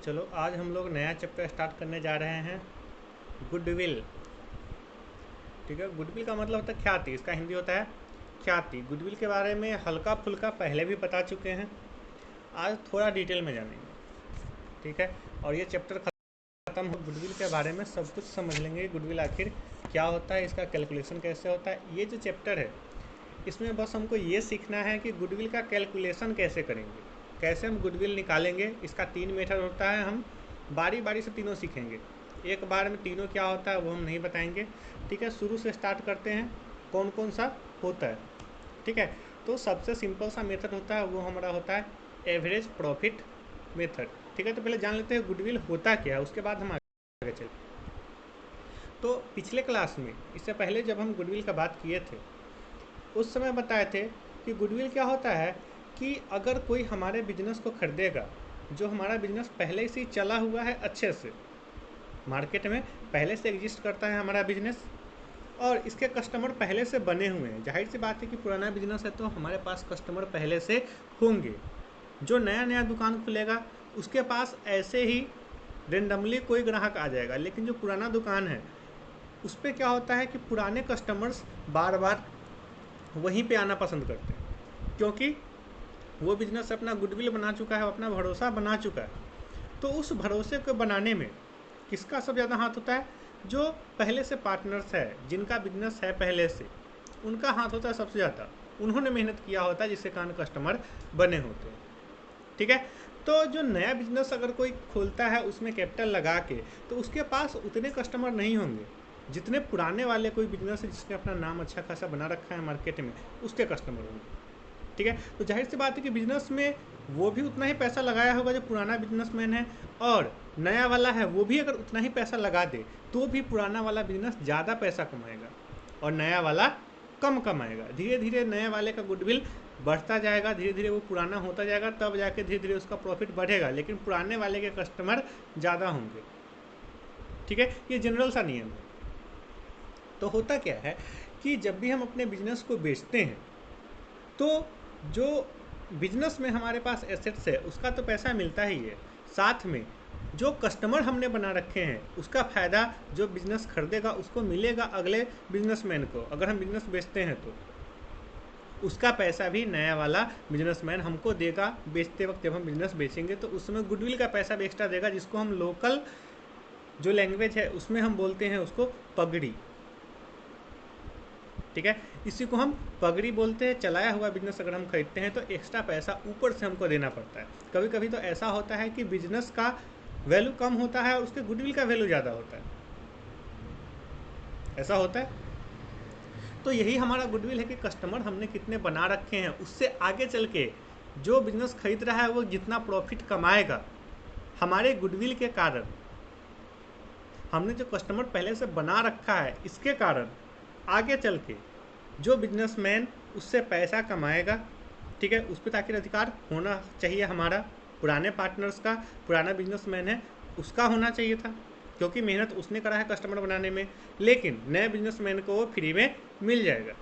चलो आज हम लोग नया चैप्टर स्टार्ट करने जा रहे हैं, गुडविल। ठीक है, गुडविल का मतलब होता है ख्याति, इसका हिंदी होता है ख्याति। गुडविल के बारे में हल्का फुल्का पहले भी बता चुके हैं, आज थोड़ा डिटेल में जानेंगे। ठीक है, और ये चैप्टर खत्म हो गुडविल के बारे में सब कुछ समझ लेंगे। गुडविल आखिर क्या होता है, इसका कैलकुलेशन कैसे होता है। ये जो चैप्टर है इसमें बस हमको ये सीखना है कि गुडविल का कैलकुलेशन कैसे करेंगे, कैसे हम गुडविल निकालेंगे। इसका 3 मेथड होता है, हम बारी बारी से तीनों सीखेंगे। एक बार में तीनों क्या होता है वो हम नहीं बताएंगे। ठीक है, शुरू से स्टार्ट करते हैं, कौन कौन सा होता है। ठीक है, तो सबसे सिंपल सा मेथड होता है वो हमारा होता है एवरेज प्रॉफिट मेथड। ठीक है, तो पहले जान लेते हैं गुडविल होता क्या है, उसके बाद हम आगे चलते। तो पिछले क्लास में, इससे पहले जब हम गुडविल का बात किए थे उस समय बताए थे कि गुडविल क्या होता है कि अगर कोई हमारे बिजनेस को खरीदेगा, जो हमारा बिजनेस पहले से ही चला हुआ है, अच्छे से मार्केट में पहले से एग्जिस्ट करता है हमारा बिजनेस, और इसके कस्टमर पहले से बने हुए हैं। जाहिर सी बात है कि पुराना बिजनेस है तो हमारे पास कस्टमर पहले से होंगे। जो नया नया दुकान खुलेगा उसके पास ऐसे ही रेंडमली कोई ग्राहक आ जाएगा, लेकिन जो पुराना दुकान है उस पर क्या होता है कि पुराने कस्टमर्स बार बार वहीं पे आना पसंद करते हैं, क्योंकि वो बिजनेस अपना गुडविल बना चुका है, अपना भरोसा बना चुका है। तो उस भरोसे को बनाने में किसका सबसे ज़्यादा हाथ होता है? जो पहले से पार्टनर्स है, जिनका बिजनेस है पहले से, उनका हाथ होता है सबसे ज़्यादा। उन्होंने मेहनत किया होता है जिससे कारण कस्टमर बने होते हैं। ठीक है, तो जो नया बिजनेस अगर कोई खोलता है उसमें कैपिटल लगा के, तो उसके पास उतने कस्टमर नहीं होंगे जितने पुराने वाले कोई बिजनेस है जिसने अपना नाम अच्छा खासा बना रखा है मार्केट में, उसके कस्टमर होंगे। ठीक है, तो जाहिर सी बात है कि बिजनेस में वो भी उतना ही पैसा लगाया होगा जो पुराना बिजनेसमैन है, और नया वाला है वो भी अगर उतना ही पैसा लगा दे तो भी पुराना वाला बिजनेस ज़्यादा पैसा कमाएगा और नया वाला कम कमाएगा। धीरे धीरे नए वाले का गुडविल बढ़ता जाएगा, धीरे धीरे वो पुराना होता जाएगा, तब जाके धीरे धीरे उसका प्रॉफिट बढ़ेगा, लेकिन पुराने वाले के कस्टमर ज़्यादा होंगे। ठीक है, ये जनरल सा नियम है। तो होता क्या है कि जब भी हम अपने बिजनेस को बेचते हैं तो जो बिजनेस में हमारे पास एसेट्स है उसका तो पैसा मिलता ही है, साथ में जो कस्टमर हमने बना रखे हैं उसका फ़ायदा जो बिजनेस खरीदेगा उसको मिलेगा, अगले बिजनेसमैन को। अगर हम बिजनेस बेचते हैं तो उसका पैसा भी नया वाला बिजनेसमैन हमको देगा बेचते वक्त। जब हम बिजनेस बेचेंगे तो उस समय गुडविल का पैसा भी एक्स्ट्रा देगा, जिसको हम लोकल जो लैंग्वेज है उसमें हम बोलते हैं उसको पगड़ी। ठीक है, इसी को हम पगड़ी बोलते हैं। चलाया हुआ बिजनेस अगर हम खरीदते हैं तो एक्स्ट्रा पैसा ऊपर से हमको देना पड़ता है। कभी कभी तो ऐसा होता है कि बिजनेस का वैल्यू कम होता है और उसके गुडविल का वैल्यू ज़्यादा होता है, ऐसा होता है। तो यही हमारा गुडविल है कि कस्टमर हमने कितने बना रखे हैं, उससे आगे चल के जो बिजनेस खरीद रहा है वो जितना प्रॉफिट कमाएगा हमारे गुडविल के कारण, हमने जो कस्टमर पहले से बना रखा है इसके कारण आगे चल के जो बिजनेसमैन उससे पैसा कमाएगा। ठीक है, उस पर ताकि अधिकार होना चाहिए हमारा, पुराने पार्टनर्स का, पुराना बिजनेसमैन है उसका होना चाहिए था, क्योंकि मेहनत उसने करा है कस्टमर बनाने में, लेकिन नए बिजनेसमैन को वो फ्री में मिल जाएगा।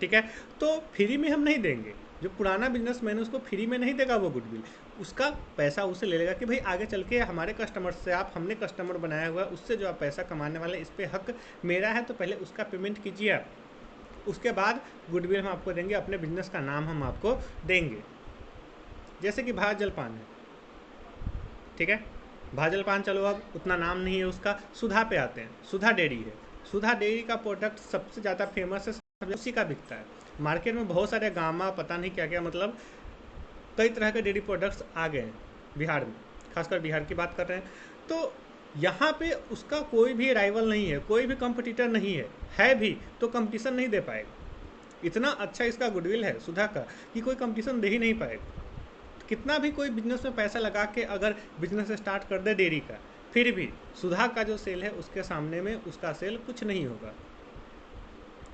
ठीक है, तो फ्री में हम नहीं देंगे, जो पुराना बिजनेसमैन है उसको फ्री में नहीं देगा वो गुडविल, उसका पैसा उससे ले लेगा कि भाई आगे चल के हमारे कस्टमर से, आप हमने कस्टमर बनाया हुआ है उससे जो आप पैसा कमाने वाले, इस पर हक मेरा है, तो पहले उसका पेमेंट कीजिए आप, उसके बाद गुडविल हम आपको देंगे, अपने बिजनेस का नाम हम आपको देंगे। जैसे कि भारत जलपान है। ठीक है, भारत जलपान चलो अब उतना नाम नहीं है उसका, सुधा पे आते हैं। सुधा डेयरी है, सुधा डेयरी का प्रोडक्ट सबसे ज़्यादा फेमस है, उसी का बिकता है मार्केट में। बहुत सारे गामा पता नहीं क्या क्या, मतलब कई तरह के डेयरी प्रोडक्ट्स आ गए हैं बिहार में, खासकर बिहार की बात कर रहे हैं। तो यहाँ पे उसका कोई भी राइवल नहीं है, कोई भी कंपटीटर नहीं है भी तो कंपटीशन नहीं दे पाएगा। इतना अच्छा इसका गुडविल है सुधा का कि कोई कंपटीशन दे ही नहीं पाएगा। कितना भी कोई बिजनेस में पैसा लगा के अगर बिजनेस स्टार्ट कर दे डेयरी का, फिर भी सुधा का जो सेल है उसके सामने में उसका सेल कुछ नहीं होगा।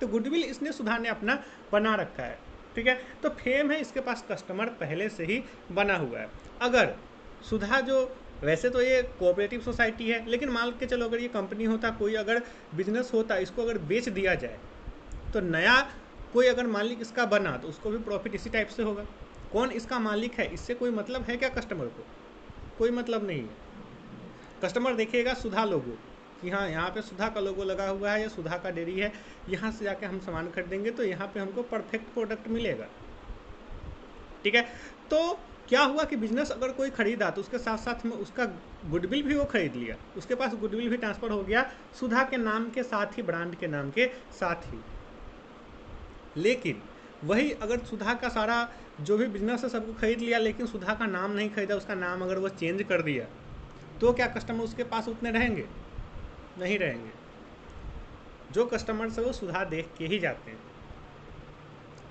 तो गुडविल इसने सुधा ने अपना बना रखा है। ठीक है, तो फेम है, इसके पास कस्टमर पहले से ही बना हुआ है। अगर सुधा जो, वैसे तो ये कोऑपरेटिव सोसाइटी है, लेकिन मान के चलो अगर ये कंपनी होता, कोई अगर बिजनेस होता, इसको अगर बेच दिया जाए तो नया कोई अगर मालिक इसका बना तो उसको भी प्रॉफिट इसी टाइप से होगा। कौन इसका मालिक है इससे कोई मतलब है क्या कस्टमर को? कोई मतलब नहीं है। कस्टमर देखिएगा सुधा लोगो कि हाँ यहाँ पे सुधा का लोगो लगा हुआ है या सुधा का डेयरी है, यहाँ से जाके हम सामान खरीदेंगे तो यहाँ पे हमको परफेक्ट प्रोडक्ट मिलेगा। ठीक है, तो क्या हुआ कि बिजनेस अगर कोई खरीदा तो उसके साथ साथ में उसका गुडविल भी वो खरीद लिया, उसके पास गुडविल भी ट्रांसफर हो गया सुधा के नाम के साथ ही, ब्रांड के नाम के साथ ही। लेकिन वही अगर सुधा का सारा जो भी बिजनेस है सबको खरीद लिया, लेकिन सुधा का नाम नहीं खरीदा, उसका नाम अगर वो चेंज कर दिया, तो क्या कस्टमर उसके पास उतने रहेंगे? नहीं रहेंगे। जो कस्टमर्स है वो सुधा देख के ही जाते हैं।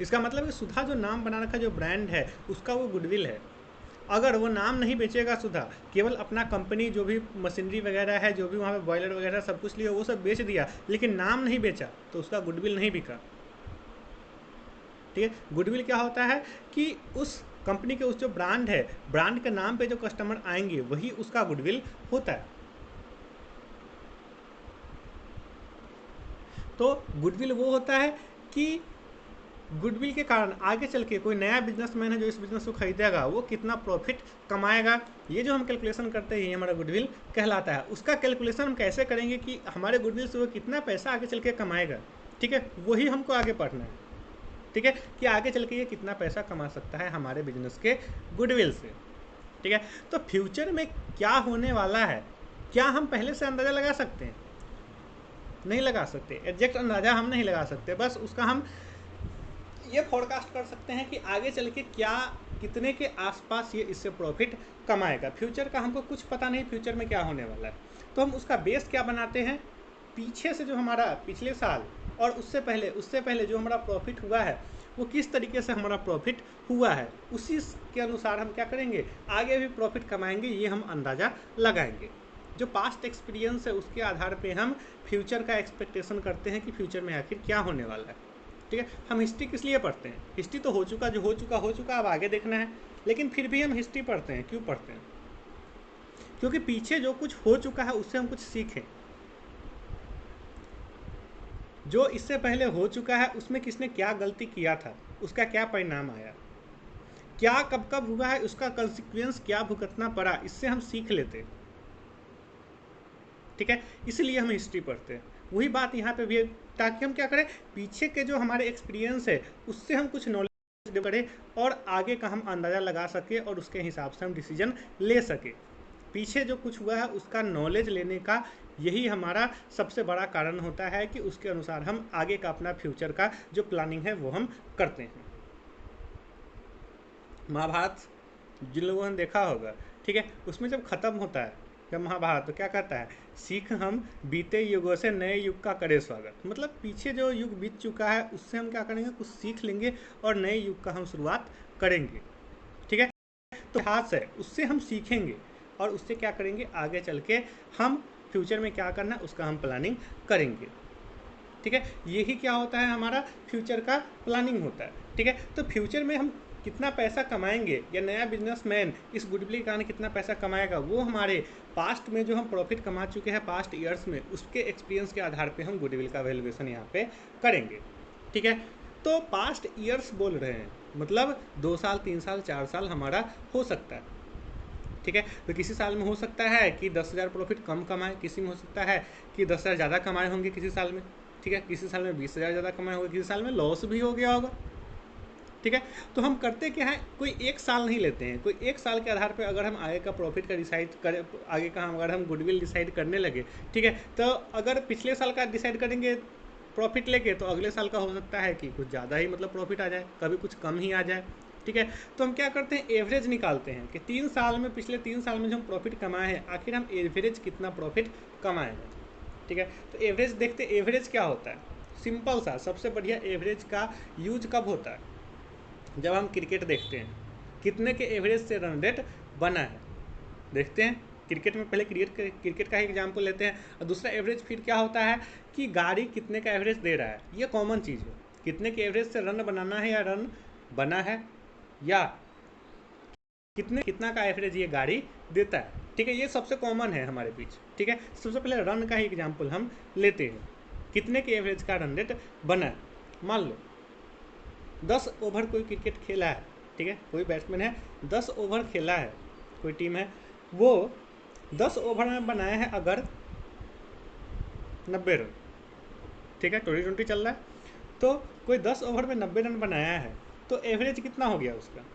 इसका मतलब है सुधा जो नाम बना रखा, जो ब्रांड है, उसका वो गुडविल है। अगर वो नाम नहीं बेचेगा सुधा, केवल अपना कंपनी जो भी मशीनरी वगैरह है, जो भी वहाँ पे बॉयलर वगैरह सब कुछ लिया वो सब बेच दिया, लेकिन नाम नहीं बेचा, तो उसका गुडविल नहीं बिका। ठीक है, गुडविल क्या होता है कि उस कंपनी के उस जो ब्रांड है, ब्रांड के नाम पे जो कस्टमर आएंगे वही उसका गुडविल होता है। तो गुडविल वो होता है कि गुडविल के कारण आगे चल के कोई नया बिजनेसमैन है जो इस बिजनेस को खरीदेगा वो कितना प्रॉफिट कमाएगा, ये जो हम कैलकुलेशन करते हैं ये हमारा गुडविल कहलाता है। उसका कैलकुलेशन हम कैसे करेंगे कि हमारे गुडविल से वो कितना पैसा आगे चल के कमाएगा, ठीक है, वही हमको आगे पढ़ना है। ठीक है, कि आगे चल के ये कितना पैसा कमा सकता है हमारे बिजनेस के गुडविल से। ठीक है, तो फ्यूचर में क्या होने वाला है, क्या हम पहले से अंदाज़ा लगा सकते हैं? नहीं लगा सकते, एग्जैक्ट अंदाज़ा हम नहीं लगा सकते। बस उसका हम ये फोरकास्ट कर सकते हैं कि आगे चल के क्या, कितने के आसपास ये इससे प्रॉफिट कमाएगा। फ्यूचर का हमको कुछ पता नहीं फ्यूचर में क्या होने वाला है, तो हम उसका बेस क्या बनाते हैं, पीछे से जो हमारा पिछले साल और उससे पहले जो हमारा प्रॉफिट हुआ है वो किस तरीके से हमारा प्रॉफिट हुआ है, उसी के अनुसार हम क्या करेंगे, आगे भी प्रॉफिट कमाएंगे, ये हम अंदाज़ा लगाएंगे। जो पास्ट एक्सपीरियंस है उसके आधार पे हम फ्यूचर का एक्सपेक्टेशन करते हैं कि फ्यूचर में आखिर क्या होने वाला है। ठीक है, हम हिस्ट्री किस लिए पढ़ते हैं? हिस्ट्री तो हो चुका, जो हो चुका अब आगे देखना है, लेकिन फिर भी हम हिस्ट्री पढ़ते हैं। क्यों पढ़ते हैं? क्योंकि पीछे जो कुछ हो चुका है उससे हम कुछ सीखें। जो इससे पहले हो चुका है उसमें किसने क्या गलती किया था, उसका क्या परिणाम आया, क्या कब कब हुआ है, उसका कंसिक्वेंस क्या भुगतना पड़ा, इससे हम सीख लेते। ठीक है, इसलिए हम हिस्ट्री पढ़ते हैं। वही बात यहाँ पे भी है, ताकि हम क्या करें, पीछे के जो हमारे एक्सपीरियंस है उससे हम कुछ नॉलेज करें और आगे का हम अंदाज़ा लगा सके और उसके हिसाब से हम डिसीजन ले सके। पीछे जो कुछ हुआ है उसका नॉलेज लेने का यही हमारा सबसे बड़ा कारण होता है कि उसके अनुसार हम आगे का अपना फ्यूचर का जो प्लानिंग है वो हम करते हैं। महाभारत जिन लोगों ने देखा होगा, ठीक है, उसमें जब खत्म होता है जब महाभारत, तो क्या कहता है, सीख हम बीते युगों से नए युग का करे स्वागत। मतलब पीछे जो युग बीत चुका है उससे हम क्या करेंगे, कुछ सीख लेंगे और नए युग का हम शुरुआत करेंगे। ठीक है, तो हाथ है उससे हम सीखेंगे और उससे क्या करेंगे, आगे चल के हम फ्यूचर में क्या करना है उसका हम प्लानिंग करेंगे। ठीक है, यही क्या होता है, हमारा फ्यूचर का प्लानिंग होता है। ठीक है, तो फ्यूचर में हम कितना पैसा कमाएंगे या नया बिजनेसमैन इस गुडविल के कारण कितना पैसा कमाएगा, वो हमारे पास्ट में जो हम प्रॉफिट कमा चुके हैं पास्ट ईयर्स में, उसके एक्सपीरियंस के आधार पे हम गुडविल का वैल्यूएशन यहाँ पे करेंगे। ठीक है, तो पास्ट ईयर्स बोल रहे हैं मतलब 2 साल 3 साल 4 साल हमारा हो सकता है। ठीक है, तो किसी साल में हो सकता है कि 10,000 प्रॉफिट कम कमाए, किसी में हो सकता है कि 10,000 ज़्यादा कमाए होंगे किसी साल में। ठीक है, किसी साल में 20,000 ज़्यादा कमाए होंगे, किसी साल में लॉस भी हो गया होगा। ठीक है, तो हम करते क्या है, कोई एक साल नहीं लेते हैं, कोई एक साल के आधार पर अगर हम आगे का प्रॉफिट का डिसाइड करें, आगे का अगर हम गुडविल डिसाइड करने लगे, ठीक है, तो अगर पिछले साल का डिसाइड करेंगे प्रॉफिट लेके, तो अगले साल का हो सकता है कि कुछ ज़्यादा ही मतलब प्रॉफिट आ जाए, कभी कुछ कम ही आ जाए। ठीक है, तो हम क्या करते हैं, एवरेज निकालते हैं कि 3 साल में, पिछले 3 साल में जो हम प्रॉफिट कमाए हैं, आखिर हम एवरेज कितना प्रॉफिट कमाए हैं। ठीक है, तो एवरेज देखते, एवरेज क्या होता है, सिंपल सा, सबसे बढ़िया एवरेज का यूज कब होता है, जब हम क्रिकेट देखते हैं, कितने के एवरेज से रन रेट बना है, देखते हैं क्रिकेट में। पहले क्रिकेट का ही एग्जाम्पल लेते हैं, और दूसरा एवरेज फिर क्या होता है कि गाड़ी कितने का एवरेज दे रहा है, ये कॉमन चीज़ है, कितने के एवरेज से रन बनाना है या रन बना है, या कितना का एवरेज ये गाड़ी देता है। ठीक है, ये सबसे कॉमन है हमारे बीच। ठीक है, सबसे पहले रन का ही एग्जाम्पल हम लेते हैं, कितने के एवरेज का रन रेट बना है। मान लो 10 ओवर कोई क्रिकेट खेला है, ठीक है, कोई बैट्समैन है 10 ओवर खेला है, कोई टीम है वो 10 ओवर में बनाया है अगर 90 रन, ठीक है, 2020 चल रहा है, तो कोई 10 ओवर में 90 रन बनाया है तो एवरेज कितना हो गया उसका,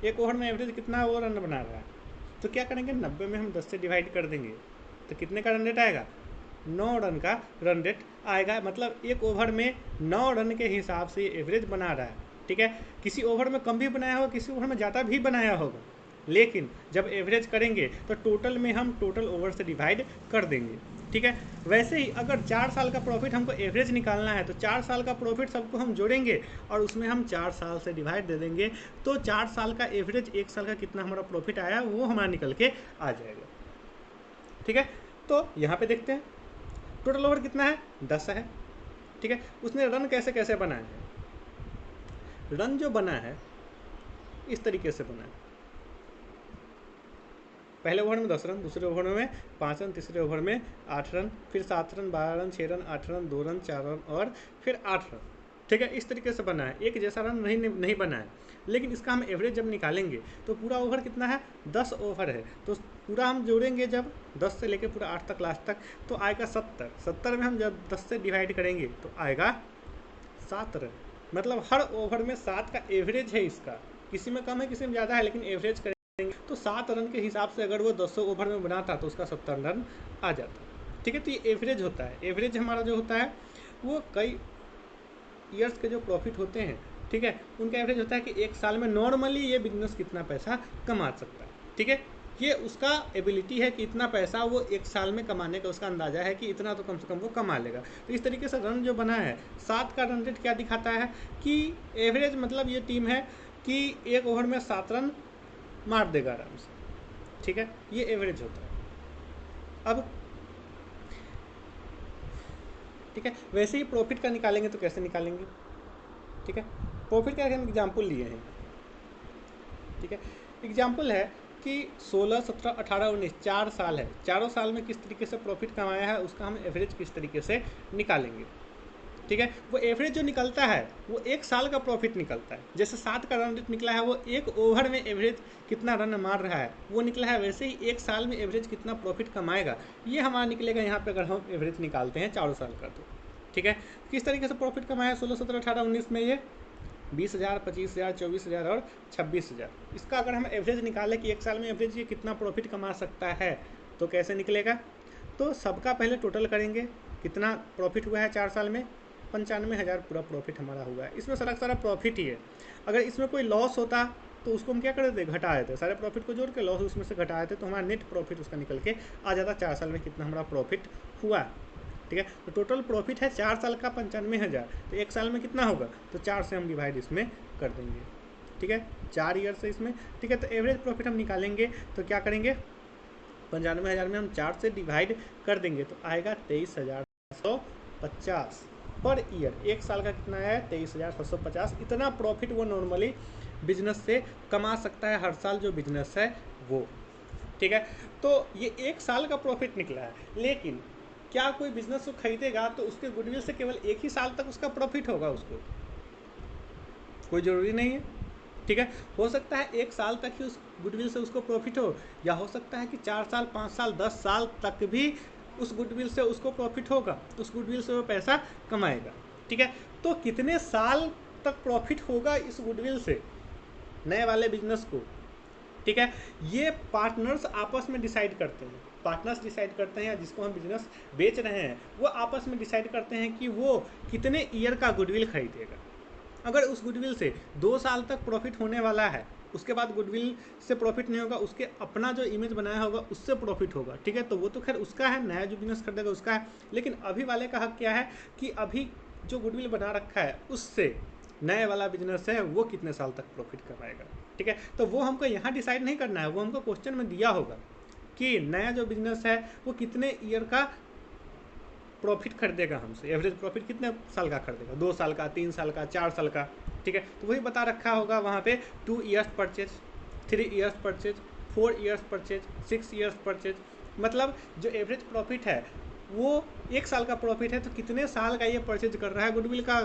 एक ओवर में एवरेज कितना वो रन बना रहा है, तो क्या करेंगे 90 में हम 10 से डिवाइड कर देंगे तो कितने का रन रेट आएगा, 9 रन का रन रेट आएगा। मतलब एक ओवर में 9 रन के हिसाब से एवरेज बना रहा है, ठीक है। किसी ओवर में कम भी बनाया होगा, किसी ओवर में ज़्यादा भी बनाया होगा, लेकिन जब एवरेज करेंगे तो टोटल में हम टोटल ओवर से डिवाइड कर देंगे, ठीक है। वैसे ही अगर 4 साल का प्रॉफिट हमको एवरेज निकालना है तो 4 साल का प्रॉफिट सबको हम जोड़ेंगे और उसमें हम 4 साल से डिवाइड दे देंगे, तो 4 साल का एवरेज एक साल का कितना हमारा प्रॉफिट आया वो हमारा निकल के आ जाएगा, ठीक है। तो यहाँ पे देखते हैं टोटल ओवर कितना है, 10 है, ठीक है। उसने रन कैसे कैसे बनाया है, रन जो बना है इस तरीके से बना है, पहले ओवर में 10 रन, दूसरे ओवर में 5 रन, तीसरे ओवर में 8 रन, फिर 7 run, 12 run, 6 run, 8 run, 2 run, 4 run और फिर 8 रन, ठीक है। इस तरीके से बना है, एक जैसा रन नहीं बना है, लेकिन इसका हम एवरेज जब निकालेंगे तो पूरा ओवर कितना है, 10 ओवर है, तो पूरा हम जोड़ेंगे जब 10 से लेके पूरा 8 तक लास्ट तक तो आएगा 70 में हम जब 10 से डिवाइड करेंगे तो आएगा 7 रन। मतलब हर ओवर में 7 का एवरेज है इसका, किसी में कम है किसी में ज़्यादा है, लेकिन एवरेज करेंगे तो 7 रन के हिसाब से अगर वो 200 ओवर में बनाता तो उसका 70 रन आ जाता, ठीक है। तो ये एवरेज होता है, एवरेज हमारा जो होता है वो कई ईयर्स के जो प्रॉफिट होते हैं, ठीक है, उनका एवरेज होता है कि एक साल में नॉर्मली ये बिजनेस कितना पैसा कमा सकता है, ठीक है। ये उसका एबिलिटी है कि इतना पैसा वो एक साल में कमाने का उसका अंदाजा है कि इतना तो कम से कम वो कमा लेगा। तो इस तरीके से रन जो बना है 7 का रन रेट क्या दिखाता है कि एवरेज, मतलब ये टीम है कि एक ओवर में 7 रन मार देगा आराम से, ठीक है, ये एवरेज होता है। अब ठीक है, वैसे ही प्रॉफिट का निकालेंगे तो कैसे निकालेंगे, ठीक है। प्रॉफिट का हम एग्जाम्पल लिए हैं, ठीक है। एग्जाम्पल है कि 16, 17, 18, 19 4 साल है, चारों साल में किस तरीके से प्रॉफिट कमाया है उसका हम एवरेज किस तरीके से निकालेंगे, ठीक है। वो एवरेज जो निकलता है वो एक साल का प्रॉफिट निकलता है, जैसे 7 का रन रेट निकला है वो एक ओवर में एवरेज कितना रन मार रहा है वो निकला है, वैसे ही एक साल में एवरेज कितना प्रॉफिट कमाएगा ये हमारा निकलेगा यहाँ पे अगर हम एवरेज निकालते हैं 4 साल का, तो ठीक है। किस तरीके से प्रॉफिट कमाया 16, 17, 18, 19 में ये 20,000, 25,000, 24,000 और 26,000। इसका अगर हम एवरेज निकालें कि एक साल में एवरेज ये कितना प्रॉफिट कमा सकता है तो कैसे निकलेगा, तो सबका पहले टोटल करेंगे कितना प्रॉफिट हुआ है 4 साल में, 95,000 पूरा प्रॉफिट हमारा हुआ है। इसमें सारा प्रॉफिट ही है, अगर इसमें कोई लॉस होता तो उसको हम क्या कर देते, घटा देते, सारे प्रॉफिट को जोड़ के लॉस उसमें से घटा देते तो हमारा नेट प्रॉफिट उसका निकल के आ जाता 4 साल में कितना हमारा प्रॉफिट हुआ, ठीक है। तो टोटल प्रॉफिट है 4 साल का 95,000, तो एक साल में कितना होगा, तो 4 से हम डिवाइड इसमें कर देंगे, ठीक है, 4 ईयर से इसमें, ठीक है। तो एवरेज प्रॉफिट हम निकालेंगे तो क्या करेंगे, 95,000 में हम 4 से डिवाइड कर देंगे तो आएगा 23,750 पर ईयर। एक साल का कितना है 23,750, इतना प्रॉफिट वो नॉर्मली बिजनेस से कमा सकता है हर साल जो बिजनेस है वो, ठीक है। तो ये एक साल का प्रॉफिट निकला है, लेकिन क्या कोई बिजनेस को खरीदेगा तो उसके गुडविल से केवल एक ही साल तक उसका प्रॉफिट होगा, उसको कोई ज़रूरी नहीं है, ठीक है। हो सकता है एक साल तक ही उस गुडविल से उसको प्रॉफिट हो, या हो सकता है कि 4 साल, 5 साल, 10 साल तक भी उस गुडविल से उसको प्रॉफिट होगा, तो उस गुडविल से वो पैसा कमाएगा, ठीक है। तो कितने साल तक प्रॉफिट होगा इस गुडविल से नए वाले बिजनेस को, ठीक है, ये पार्टनर्स आपस में डिसाइड करते हैं, पार्टनर्स डिसाइड करते हैं, जिसको हम बिजनेस बेच रहे हैं वो आपस में डिसाइड करते हैं कि वो कितने ईयर का गुडविल खरीदेगा। अगर उस गुडविल से 2 साल तक प्रॉफिट होने वाला है, उसके बाद गुडविल से प्रॉफिट नहीं होगा, उसके अपना जो इमेज बनाया होगा उससे प्रॉफिट होगा, ठीक है, तो वो तो खैर उसका है, नया जो बिजनेस खरीदेगा उसका है। लेकिन अभी वाले का हक क्या है कि अभी जो गुडविल बना रखा है उससे नए वाला बिजनेस है वो कितने साल तक प्रॉफिट कमाएगा, ठीक है। तो वो हमको यहाँ डिसाइड नहीं करना है, वो हमको क्वेश्चन में दिया होगा कि नया जो बिजनेस है वो कितने ईयर का प्रॉफिट खरीदेगा हमसे, एवरेज प्रॉफिट कितने साल का खरीदेगा, 2 साल का, 3 साल का, 4 साल का, ठीक है। तो वही बता रखा होगा वहाँ पे 2 years purchase, 3 years purchase, 4 years purchase, 6 years purchase. मतलब जो एवरेज प्रॉफिट है वो 1 साल का प्रॉफिट है, तो कितने साल का ये परचेज कर रहा है गुडविल का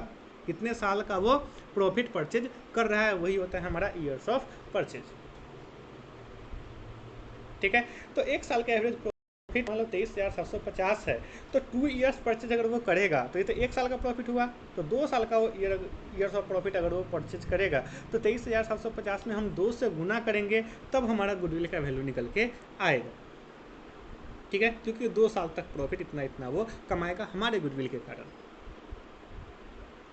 कितने साल का वो प्रॉफिट परचेज कर रहा है, वही होता है हमारा ईयर्स ऑफ परचेज। ठीक है, तो एक साल का एवरेज प्रॉफिट मान लो 23,750 है, तो 2 ईयर्स परचेज अगर वो करेगा तो ये तो एक साल का प्रॉफिट हुआ, तो 2 साल का वो ईयर्स ऑफ प्रॉफिट अगर वो परचेज करेगा तो 23,750 में हम 2 से गुना करेंगे, तब हमारा गुडविल का वैल्यू निकल के आएगा। ठीक है, क्योंकि 2 साल तक प्रॉफिट इतना इतना वो कमाएगा हमारे गुडविल के कारण।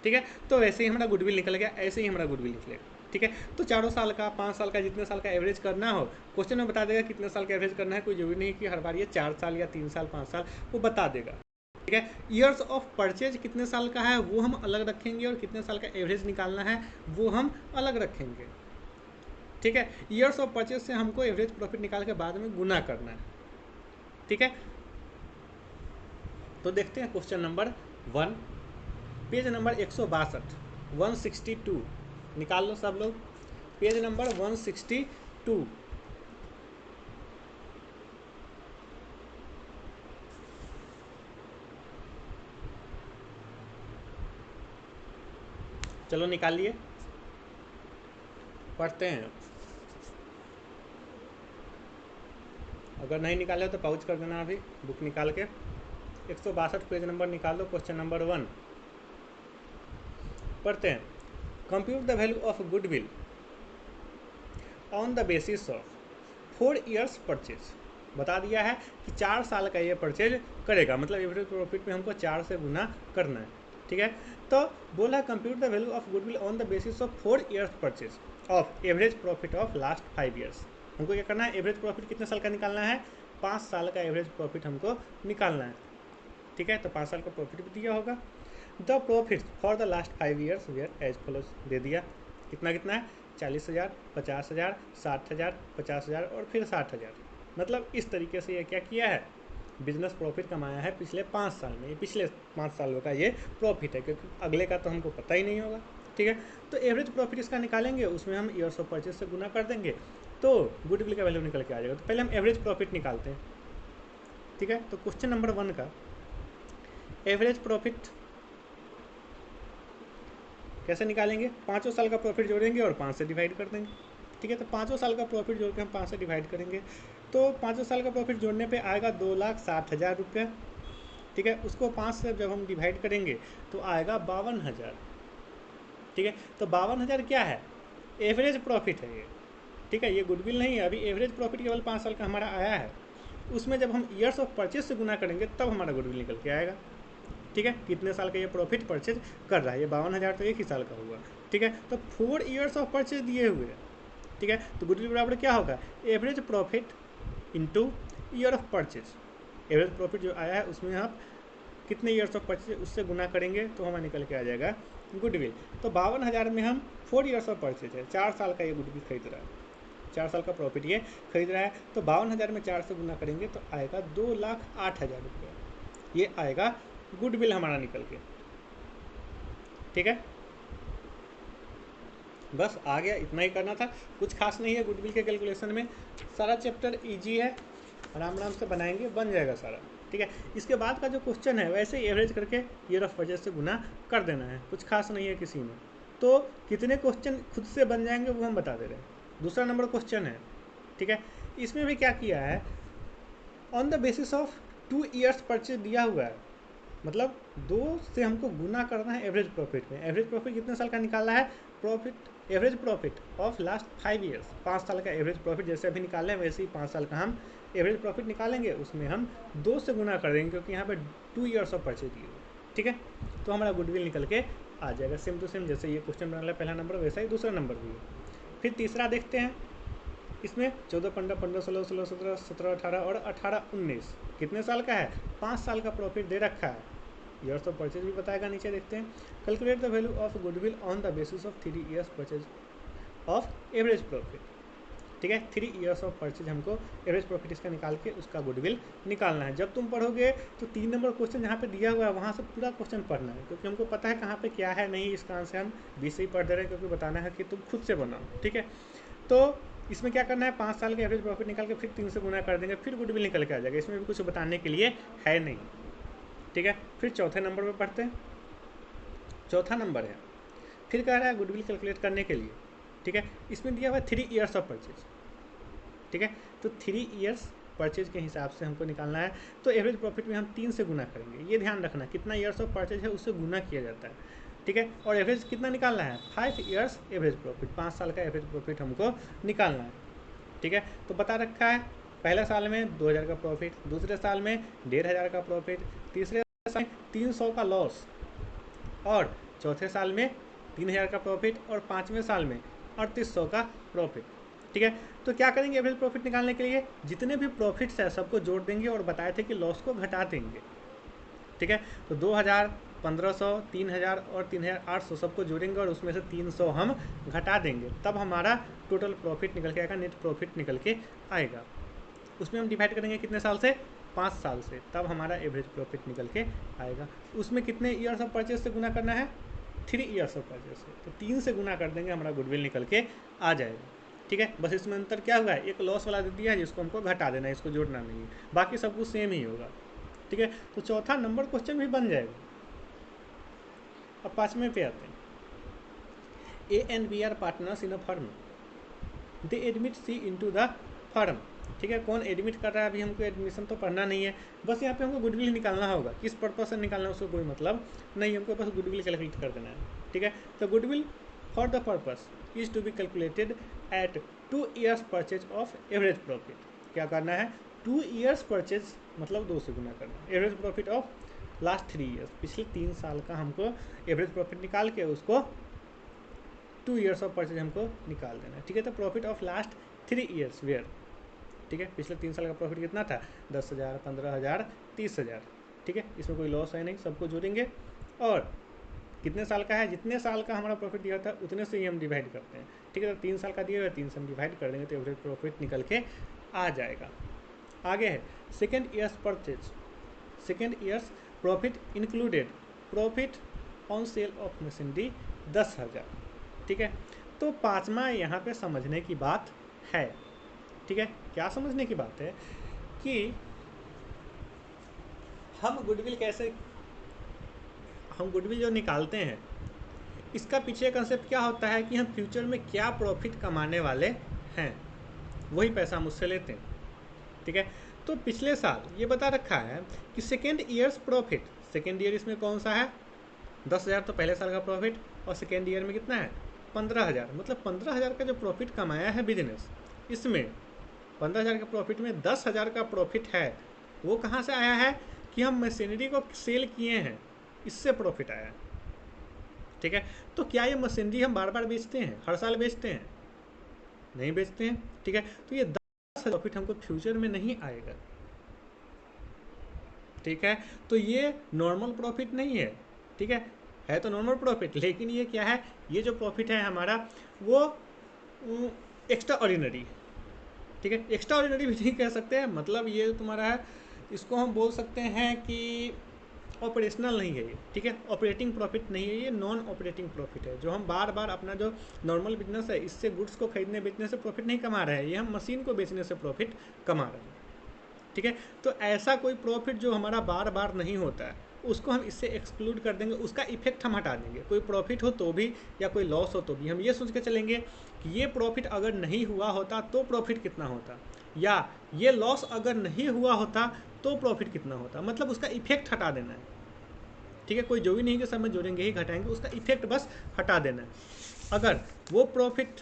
ठीक है, तो वैसे ही हमारा गुडविल निकल गया, ऐसे ही हमारा गुडविल निकलेगा। ठीक है, तो 4 साल का, 5 साल का, जितने साल का एवरेज करना हो क्वेश्चन में बता देगा कितने साल का एवरेज करना है। कोई जरूरी नहीं कि हर बार ये 4 साल या 3 साल 5 साल, वो बता देगा। ठीक है, ईयर्स ऑफ परचेज कितने साल का है वो हम अलग रखेंगे, और कितने साल का एवरेज निकालना है वो हम अलग रखेंगे। ठीक है, ईयर्स ऑफ परचेज से हमको एवरेज प्रॉफिट निकाल के बाद में गुना करना है। ठीक है, तो देखते हैं क्वेश्चन नंबर 1, पेज नंबर 162, 162 निकाल लो सब लोग, पेज नंबर 162। चलो निकाल लिए, पढ़ते हैं। अगर नहीं निकाले तो पाउच कर देना अभी बुक निकाल के। 162 पेज नंबर निकाल लो, क्वेश्चन नंबर 1 पढ़ते हैं। Compute the value of goodwill on the basis of 4 years purchase. बता दिया है कि 4 साल का ये परचेज करेगा, मतलब एवरेज प्रॉफिट में हमको 4 से गुना करना है। ठीक है, तो बोला compute the value of goodwill on the basis of 4 years purchase of average profit of last 5 years. हमको क्या करना है, एवरेज प्रॉफिट कितने साल का निकालना है, 5 साल का एवरेज प्रॉफिट हमको निकालना है। ठीक है, तो 5 साल का प्रॉफिट भी दिया होगा। The profit for the last 5 years where as follows दे दिया। कितना कितना है, 40,000, 50,000, 60,000, 50,000 और फिर 60,000। मतलब इस तरीके से ये क्या किया है, बिजनेस प्रॉफिट कमाया है पिछले 5 साल में। ये पिछले 5 सालों का ये प्रॉफिट है, क्योंकि अगले का तो हमको पता ही नहीं होगा। ठीक है, तो एवरेज प्रॉफिट इसका निकालेंगे, उसमें हम ईयर्स ऑफ परचेज से गुना कर देंगे, तो गुडविल का वैल्यू निकल के आ जाएगा। तो पहले हम एवरेज प्रॉफिट निकालते हैं। ठीक है, तो क्वेश्चन नंबर 1 का एवरेज प्रॉफिट कैसे निकालेंगे, 5 साल का प्रॉफिट जोड़ेंगे और 5 से डिवाइड कर देंगे। ठीक है, तो 5 साल का प्रॉफिट जोड़ के हम 5 से डिवाइड करेंगे, तो 5 साल का प्रॉफिट जोड़ने पे आएगा 2,60,000 रुपये। ठीक है, उसको 5 से जब हम डिवाइड करेंगे तो आएगा 52,000। ठीक है, तो 52,000 क्या है, एवरेज प्रॉफिट है ये। ठीक है, ये गुडविल नहीं है, अभी एवरेज प्रॉफिट केवल 5 साल का हमारा आया है। उसमें जब हम ईयर्स ऑफ परचेज से गुना करेंगे तब हमारा गुडविल निकल के आएगा। ठीक है, कितने साल का ये प्रॉफिट परचेज कर रहा है, ये 52,000 तो एक ही साल का हुआ। ठीक है, तो 4 ईयर्स ऑफ परचेज दिए हुए हैं। ठीक है, तो गुडविल बराबर क्या होगा, average profit into year of purchase. Average profit जो आया है उसमें आप कितने ईयर्स ऑफ परचेज उससे गुना करेंगे तो हमें निकल के आ जाएगा गुडविल। तो 52,000 में हम 4 ईयर्स ऑफ परचेज है, 4 साल का ये गुडविल खरीद रहा है, 4 साल का प्रॉफिट ये खरीद रहा है। तो 52,000 में 4 से गुना करेंगे तो आएगा 2,08,000 रुपये, ये आएगा गुडविल हमारा निकल के। ठीक है, बस आ गया, इतना ही करना था, कुछ खास नहीं है गुडविल के कैलकुलेशन में। सारा चैप्टर इजी है, आराम आराम से बनाएंगे, बन जाएगा सारा। ठीक है, इसके बाद का जो क्वेश्चन है वैसे ही एवरेज करके ईयर ऑफ परचेज से गुना कर देना है, कुछ खास नहीं है किसी में। तो कितने क्वेश्चन खुद से बन जाएंगे वो हम बता दे रहे हैं। दूसरा नंबर क्वेश्चन है। ठीक है, इसमें भी क्या किया है, on the basis of 2 years purchase दिया हुआ है, मतलब 2 से हमको गुना करना है एवरेज प्रॉफिट में। एवरेज प्रॉफिट कितने साल का निकालना है, profit average profit of last 5 years, 5 साल का एवरेज प्रॉफिट जैसे अभी निकाले हैं वैसे ही 5 साल का हम एवरेज प्रॉफिट निकालेंगे, उसमें हम 2 से गुना कर देंगे, क्योंकि यहाँ पे 2 ईयर्स ऑफ परचेज दिए हुए। ठीक है, तो हमारा गुडविल निकल के आ जाएगा, सेम टू सेम जैसे ये क्वेश्चन बना पहला नंबर वैसा ही दूसरा नंबर भी है। फिर तीसरा देखते हैं, इसमें 14, 15, 15, 16, 16, 17, 17, 18 और 18, 19 कितने साल का है, 5 साल का प्रॉफिट दे रखा है। ईयर्स ऑफ परचेज भी बताएगा, नीचे देखते हैं। Calculate the value of goodwill on the basis of 3 years purchase of average profit. ठीक है, 3 ईयर्स ऑफ परचेज हमको एवरेज प्रॉफिट इसका निकाल के उसका गुडविल निकालना है। जब तुम पढ़ोगे तो 3 नंबर क्वेश्चन जहाँ पे दिया हुआ है वहाँ से पूरा क्वेश्चन पढ़ना है, क्योंकि हमको पता है कहाँ पे क्या है नहीं, इसका आंसर हम 20 से ही पढ़ दे रहे हैं, क्योंकि बताना है कि तुम खुद से बनाओ। ठीक है, तो इसमें क्या करना है, 5 साल का एवरेज प्रॉफिट निकाल के फिर 3 से गुना कर देंगे, फिर गुडविल निकल के आ जाएगा। इसमें भी कुछ बताने के लिए है नहीं। ठीक है, फिर चौथे नंबर पर पढ़ते हैं। चौथा नंबर है, फिर कह रहा है गुडविल कैलकुलेट करने के लिए, ठीक है, इसमें दिया हुआ है 3 ईयर्स ऑफ परचेज, ठीक है, तो 3 ईयर्स परचेज के हिसाब से हमको निकालना है। तो एवरेज प्रॉफिट में हम 3 से गुना करेंगे, ये ध्यान रखना, कितना ईयर्स ऑफ परचेज है उससे गुना किया जाता है, ठीक है। और एवरेज कितना निकालना है, 5 ईयर्स एवरेज प्रॉफिट, 5 साल का एवरेज प्रॉफिट हमको निकालना है, ठीक है। तो बता रखा है पहले साल में 2000 का प्रॉफिट, दूसरे साल में 1500 का प्रॉफिट, तीसरे साल में 300 का लॉस, और चौथे साल में 3000 का प्रॉफिट, और पाँचवें साल में 3800 का प्रॉफिट, ठीक है। तो क्या करेंगे एवरेज प्रॉफिट निकालने के लिए, जितने भी प्रॉफिट्स है सबको जोड़ देंगे और बताए थे कि लॉस को घटा देंगे, ठीक है। तो 2000, 1500, 3000 और 3800 सबको जोड़ेंगे और उसमें से 300 हम घटा देंगे, तब हमारा टोटल प्रॉफिट निकल के आएगा, नेट प्रॉफिट निकल के आएगा। उसमें हम डिवाइड करेंगे कितने साल से, 5 साल से, तब हमारा एवरेज प्रॉफिट निकल के आएगा। उसमें कितने ईयर्स ऑफ परचेज से गुना करना है, 3 ईयर्स ऑफ परचेज से, तो 3 से गुना कर देंगे, हमारा गुडविल निकल के आ जाएगा, ठीक है। बस इसमें अंतर क्या हुआ है, एक लॉस वाला दे दिया है जिसको हमको घटा देना है, इसको जोड़ना नहीं है, बाकी सब कुछ सेम ही होगा, ठीक है। तो चौथा नंबर क्वेश्चन भी बन जाएगा। अब पाँचवें पे आते हैं, A and B are partners in a firm, they admit C into the firm, ठीक है। कौन एडमिट कर रहा है, अभी हमको एडमिशन तो पढ़ना नहीं है, बस यहाँ पे हमको गुडविल निकालना होगा, किस पर्पज से निकालना है उसको कोई मतलब नहीं, हमको बस गुडविल कैलकुलेट कर देना है, ठीक है। तो goodwill for the purpose is to be calculated at 2 years purchase of average profit, क्या करना है, 2 ईयर्स परचेज मतलब 2 से गुना करना, average profit of last 3 years, पिछले 3 साल का हमको एवरेज प्रॉफिट निकाल के उसको 2 ईयर्स ऑफ परचेज हमको निकाल देना है, ठीक है। तो profit of last 3 years were, ठीक है, पिछले 3 साल का प्रॉफिट कितना था, 10,000, 15,000, 30,000, ठीक है, इसमें कोई लॉस है नहीं, सबको जोड़ेंगे, और कितने साल का है, जितने साल का हमारा प्रॉफिट दिया था उतने से ही हम डिवाइड करते हैं, ठीक है। तो 3 साल का दिया हुआ है, 3 से हम डिवाइड कर देंगे तो एवरेज प्रॉफिट निकल के आ जाएगा। आगे है second years purchase, second years profit included profit on sale of machinery 10,000, ठीक है। तो पाँचवा यहाँ पे समझने की बात है, ठीक है। क्या समझने की बात है कि हम गुडविल जो निकालते हैं, इसका पीछे कंसेप्ट क्या होता है कि हम फ्यूचर में क्या प्रॉफिट कमाने वाले हैं, वही पैसा हम उससे लेते हैं, ठीक है। तो पिछले साल ये बता रखा है कि second years profit, second year इसमें कौन सा है, 10,000 तो पहले साल का प्रॉफिट, और सेकेंड ईयर में कितना है 15,000, मतलब 15,000 का जो प्रॉफिट कमाया है बिजनेस, इसमें 15,000 के प्रॉफिट में 10,000 का प्रॉफिट है, वो कहाँ से आया है कि हम मशीनरी को सेल किए हैं, इससे प्रॉफिट आया है, ठीक है। तो क्या ये मशीनरी हम बार बार बेचते हैं, हर साल बेचते हैं, नहीं बेचते हैं, ठीक है। तो ये 10,000 प्रॉफिट हमको फ्यूचर में नहीं आएगा, ठीक है। तो ये नॉर्मल प्रॉफिट नहीं है, ठीक है तो नॉर्मल प्रॉफिट, लेकिन ये क्या है, ये जो प्रॉफिट है हमारा वो एक्स्ट्रा ऑर्डिनरी, ठीक है। एक्स्ट्रा ऑर्डिनरी भी नहीं कह सकते हैं, मतलब ये तुम्हारा है, इसको हम बोल सकते हैं कि ऑपरेशनल नहीं है ये, ठीक है, ऑपरेटिंग प्रॉफिट नहीं है, ये नॉन ऑपरेटिंग प्रॉफिट है, जो हम बार बार अपना जो नॉर्मल बिजनेस है इससे गुड्स को खरीदने बेचने से प्रॉफिट नहीं कमा रहे हैं, ये हम मशीन को बेचने से प्रॉफिट कमा रहे हैं, ठीक है। तो ऐसा कोई प्रॉफिट जो हमारा बार बार नहीं होता है उसको हम इससे एक्सक्लूड कर देंगे, उसका इफेक्ट हम हटा देंगे, कोई प्रॉफिट हो तो भी या कोई लॉस हो तो भी हम ये सोच के चलेंगे कि ये प्रॉफिट अगर नहीं हुआ होता तो प्रॉफिट कितना होता, या ये लॉस अगर नहीं हुआ होता तो प्रॉफिट कितना होता, मतलब उसका इफेक्ट हटा देना है, ठीक है। कोई जो भी नहीं कि सब में जोड़ेंगे ही घटाएंगे, उसका इफेक्ट बस हटा देना है। अगर वो प्रॉफिट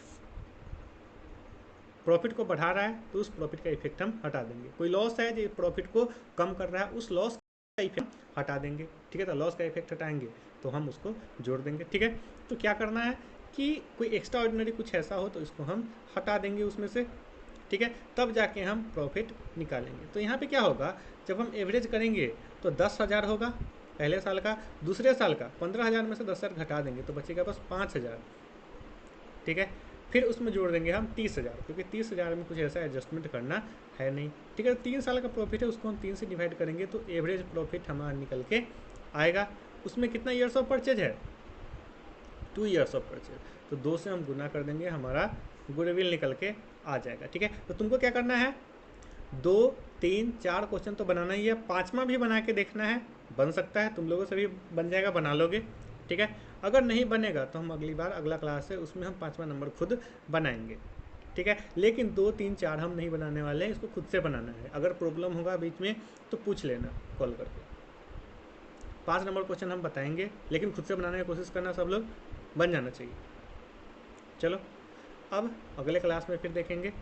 को बढ़ा रहा है तो उस प्रॉफिट का इफेक्ट हम हटा देंगे, कोई लॉस है जो प्रॉफिट को कम कर रहा है उस लॉस का इफेक्ट हटा देंगे, ठीक है। तो लॉस का इफेक्ट हटाएंगे तो हम उसको जोड़ देंगे, ठीक है। तो क्या करना है कि कोई एक्स्ट्रा ऑर्डिनरी कुछ ऐसा हो तो इसको हम हटा देंगे उसमें से, ठीक है, तब जाके हम प्रॉफिट निकालेंगे। तो यहाँ पे क्या होगा, जब हम एवरेज करेंगे तो 10,000 होगा पहले साल का, दूसरे साल का 15,000 में से 10,000 घटा देंगे तो बचेगा बस 5,000, ठीक है। फिर उसमें जोड़ देंगे हम 30,000, क्योंकि 30,000 में कुछ ऐसा एडजस्टमेंट करना है नहीं, ठीक है। 3 साल का प्रॉफिट है, उसको हम 3 से डिवाइड करेंगे तो एवरेज प्रॉफिट हमारा निकल के आएगा। उसमें कितना ईयर्स ऑफ परचेज है, 2 ईयर्स ऑफ परचेज, तो 2 से हम गुना कर देंगे, हमारा गुडविल निकल के आ जाएगा, ठीक है। तो तुमको क्या करना है, 2, 3, 4 क्वेश्चन तो बनाना ही है, 5वां भी बना के देखना है, बन सकता है तुम लोगों से भी बन जाएगा, बना लोगे, ठीक है। अगर नहीं बनेगा तो हम अगली बार अगला क्लास है उसमें हम 5वां नंबर खुद बनाएंगे, ठीक है। लेकिन 2 3 4 हम नहीं बनाने वाले हैं, इसको खुद से बनाना है। अगर प्रॉब्लम होगा बीच में तो पूछ लेना कॉल करके। 5 नंबर क्वेश्चन हम बताएंगे, लेकिन खुद से बनाने की कोशिश करना, सब लोग बन जाना चाहिए। चलो अब अगले क्लास में फिर देखेंगे।